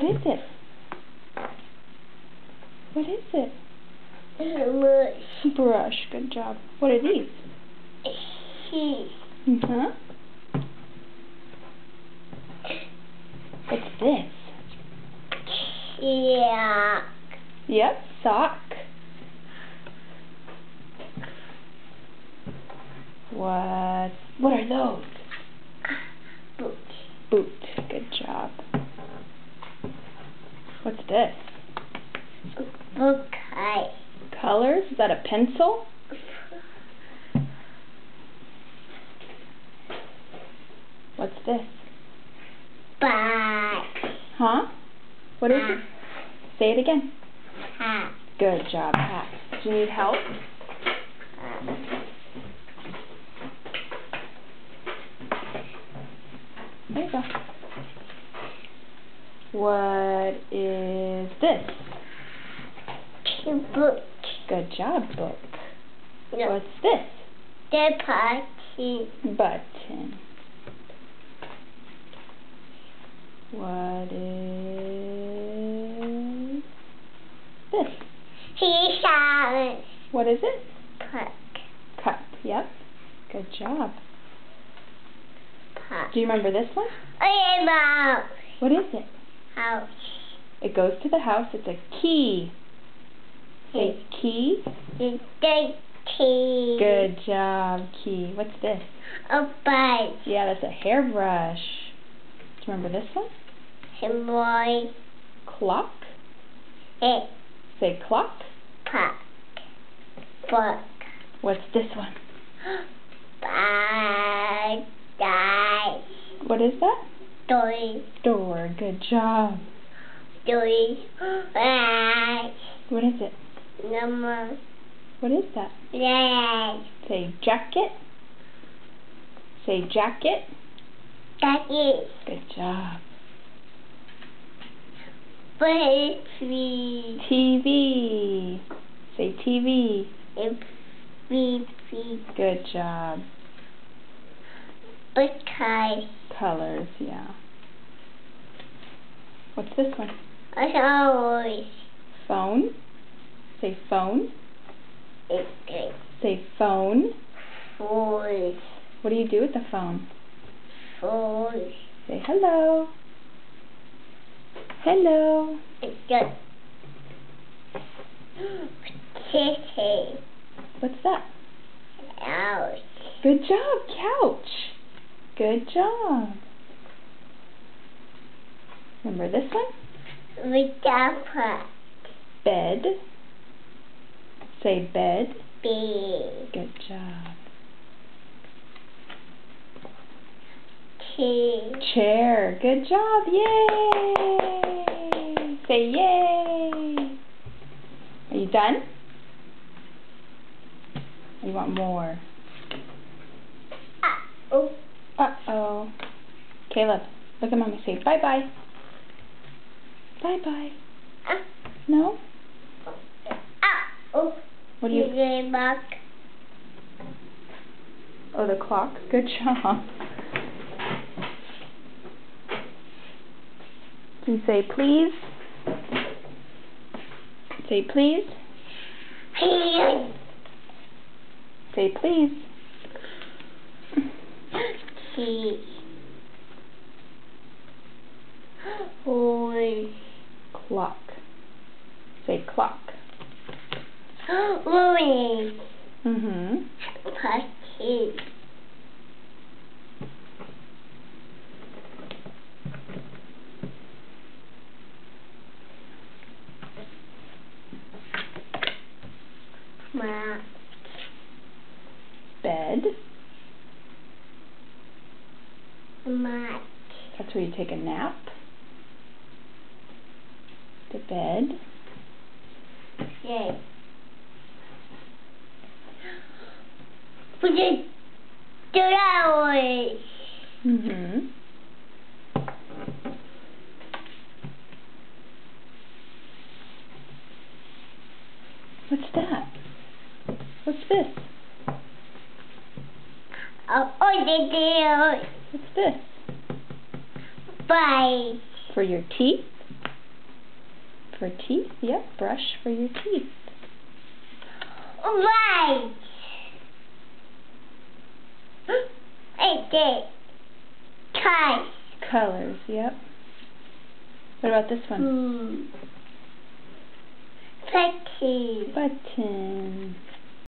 What is it? What is it? Brush. Brush. Good job. What are these? Sheep. Uh-huh. What's this? Yeah. Yep, sock. What are those? Boot. Boot. Good job. What's this? Book. Colors? Is that a pencil? What's this? Bag. Huh? What is it? Say it again. Hat. Good job, hat. Do you need help? There you go. What is this? Book. Good job, book. No. What's this? The party. Button. What is this? Seashell. What is it? Cup. Cup. Yep. Good job. Pot. Do you remember this one? Mouse. What is it? House. It goes to the house. It's a key. Say key. The key. Good job, key. What's this? A bike. Yeah, that's a hairbrush. Do you remember this one? A boy. Clock. A Say clock. pack. Book. What's this one? Bye. Die. What is that? Toy. Door. Good job. Toy. Bye. What is it? Number. What is that? Red. Say jacket. Say jacket. Daddy. Good job. Baby. TV. Say TV. Baby. Good job. Okay. Colors, yeah. What's this one? Always. Phone. Say phone. Okay. Say phone. Voice. What do you do with the phone? Voice. Say hello. Hello. It's got kitty. What's that? House. Good job, couch. Good job. Remember this one? Without Bed. Say bed. big. Good job. Tea. Chair. Good job. Yay. Say yay. Are you done? Or you want more? Oh. Uh-oh. Caleb, look at Mommy. Say bye-bye. Bye-bye. No? Oh. What do you... Back. Oh, the clock. Good job. Can you say please? Say please. Say please. Tea. Boy. Clock. Say clock. Louis. Mm-hmm. Party. Ma. Bed. Mat. That's where you take a nap. The bed. Yay. We did flowers. Mm-hmm. What's that? What's this? Oh, they did. What's this? Bye. For your teeth? For teeth, yep, brush for your teeth. Right. I did. Ties. Colors, yep. What about this one? Petty. Button.